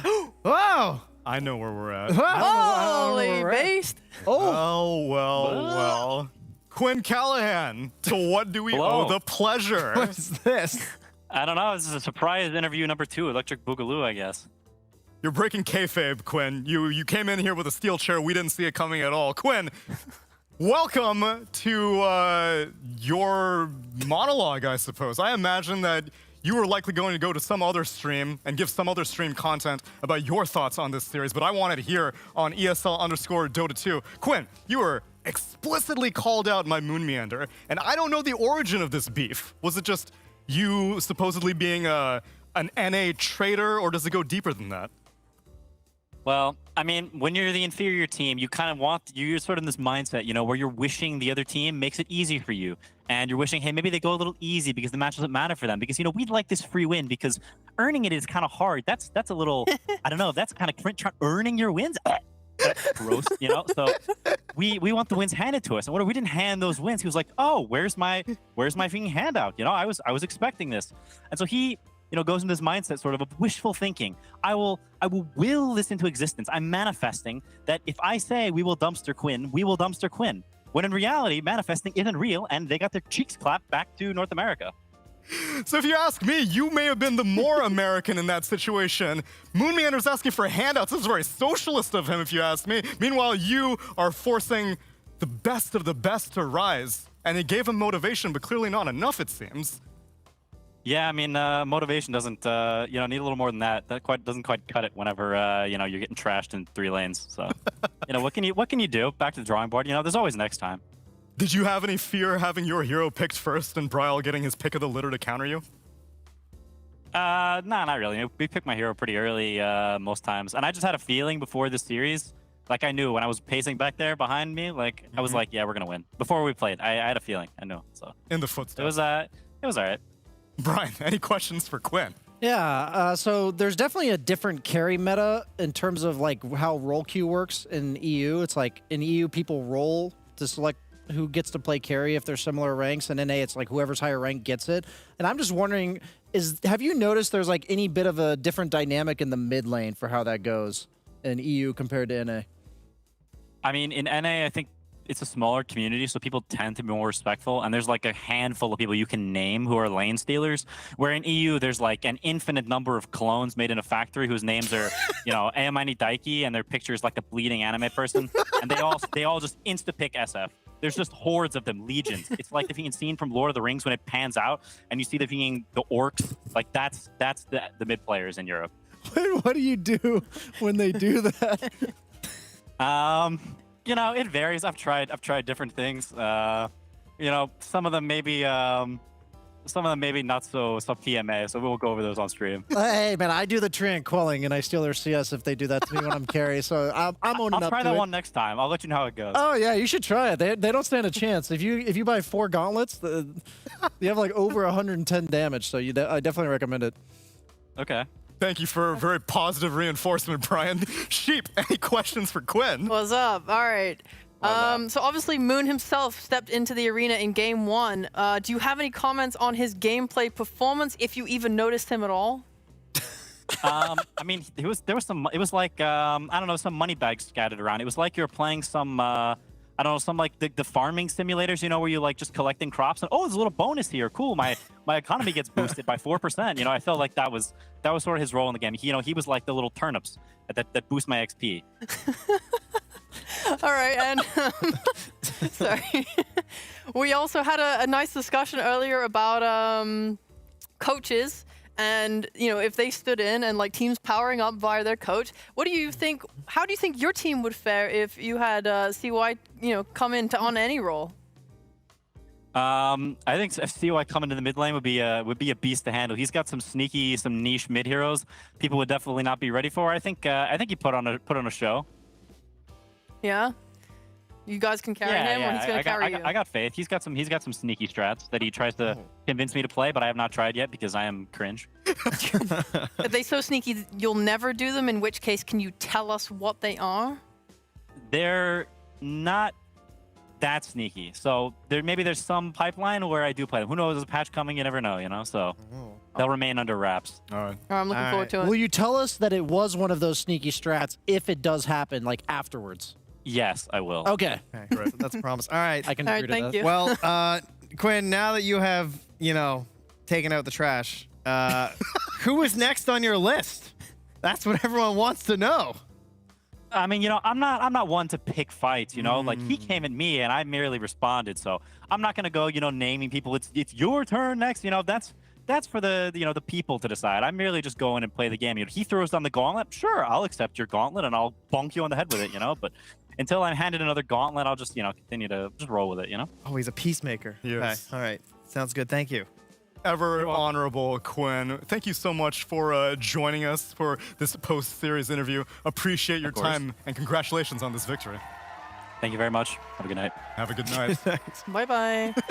Oh! I know where we're at. Holy based. Oh, well. Quinn Callahan, to what do we Hello. owe the pleasure? What's this? I don't know. This is a surprise interview number 2, Electric Boogaloo, I guess. You're breaking kayfabe, Quinn. You came in here with a steel chair. We didn't see it coming at all. Quinn, welcome to your monologue, I suppose. I imagine that you were likely going to go to some other stream and give some other stream content about your thoughts on this series, but I wanted to hear on ESL_Dota2. Quinn, you were explicitly called out my MoonMeander, and I don't know the origin of this beef. Was it just you supposedly being an NA traitor, or does it go deeper than that? Well, I mean, when you're the inferior team, you kind of you're sort of in this mindset, you know, where you're wishing the other team makes it easy for you. And you're wishing, hey, maybe they go a little easy because the match doesn't matter for them. Because, you know, we'd like this free win because earning it is kind of hard. That's a little, I don't know, that's kind of earning your wins. Gross, you know? So we want the wins handed to us. And what if we didn't hand those wins? He was like, oh, where's my freaking handout? You know, I was expecting this. And so he, you know, goes into this mindset sort of wishful thinking. I will will this into existence. I'm manifesting that if I say we will dumpster Quinn, we will dumpster Quinn. When in reality, manifesting isn't real, and they got their cheeks clapped back to North America. So if you ask me, you may have been the more American in that situation. MoonMeander's asking for handouts. This is very socialist of him, if you ask me. Meanwhile, you are forcing the best of the best to rise. And it gave him motivation, but clearly not enough, it seems. Yeah, I mean, motivation doesn't, you know, need a little more than that. That doesn't quite cut it whenever, you know, you're getting trashed in 3 lanes. So, you know, what can you do? Back to the drawing board. You know, there's always next time. Did you have any fear having your hero picked first and Bryle getting his pick of the litter to counter you? Nah, not really. We picked my hero pretty early most times. And I just had a feeling before this series, like I knew when I was pacing back there behind me, like I was like, yeah, we're going to win. Before we played, I had a feeling. I knew. So in the footsteps. It was all right. Brian, any questions for Quinn? Yeah, so there's definitely a different carry meta in terms of like how role queue works in EU. It's like in EU, people roll to select who gets to play carry if they're similar ranks. And in NA, it's like whoever's higher rank gets it. And I'm just wondering, have you noticed there's like any bit of a different dynamic in the mid lane for how that goes in EU compared to NA? I mean, in NA, I think it's a smaller community, so people tend to be more respectful, and there's like a handful of people you can name who are lane stealers, where in EU, there's like an infinite number of clones made in a factory whose names are, you know, Ayamani Daiki, and their picture is like a bleeding anime person, and they all just insta-pick SF. There's just hordes of them, legions. It's like the freaking scene from Lord of the Rings when it pans out, and you see the orcs, like that's the mid players in Europe. What do you do when they do that? You know, it varies. I've tried different things. You know, some of them maybe not so PMA. So we'll go over those on stream. Hey man, I do the tranquilling and I steal their CS if they do that to me when I'm carry. So I'm owning up to it. I'll try that one next time. I'll let you know how it goes. Oh yeah, you should try it. They don't stand a chance. If you buy 4 gauntlets, you have like over 110 damage. So I definitely recommend it. Okay. Thank you for a very positive reinforcement, Brian. Sheep, any questions for Quinn? What's up? All right. So obviously Moon himself stepped into the arena in game 1. Do you have any comments on his gameplay performance, if you even noticed him at all? I mean, it was like I don't know, some money bags scattered around. It was like you're playing some I don't know, some like the farming simulators, you know, where you like just collecting crops and oh, there's a little bonus here. Cool, my economy gets boosted by 4%. You know, I felt like that was sort of his role in the game. He was like the little turnips that boost my XP. All right, and sorry. We also had a nice discussion earlier about coaches and, you know, if they stood in and like teams powering up via their coach. What do you think? How do you think your team would fare if you had CY, you know, come in on any role? I think if CY coming to the mid lane would be a beast to handle. He's got some niche mid heroes people would definitely not be ready for. I think he put on a show. Yeah, you guys can carry him, or he's gonna carry you. I got faith. He's got some sneaky strats that he tries to convince me to play, but I have not tried yet because I am cringe. Are they so sneaky you'll never do them? In which case, can you tell us what they are? They're not that sneaky. So there's some pipeline where I do play them. Who knows? There's a patch coming. You never know. You know. So They'll remain under wraps. All right. I'm looking All forward right. to it. Will you tell us that it was one of those sneaky strats if it does happen, like afterwards? Yes, I will. Okay, Okay, great. That's a promise. All right. I can All agree right, to thank that. you. Well, Quinn, now that you have, taken out the trash, who is next on your list? That's what everyone wants to know. I mean, I'm not one to pick fights, Like he came at me and I merely responded. So I'm not gonna go, naming people. It's your turn next. That's for the the people to decide. I'm merely just going and play the game. He throws down the gauntlet. Sure, I'll accept your gauntlet and I'll bonk you on the head with it. But until I'm handed another gauntlet, I'll just continue to just roll with it. Oh, he's a peacemaker. Yes. Okay. All right. Sounds good. Thank you. Ever honorable Quinn, thank you so much for joining us for this post-series interview. Appreciate your course. time and congratulations on this victory. Thank you very much. Have a good night. Have a good night. Bye bye.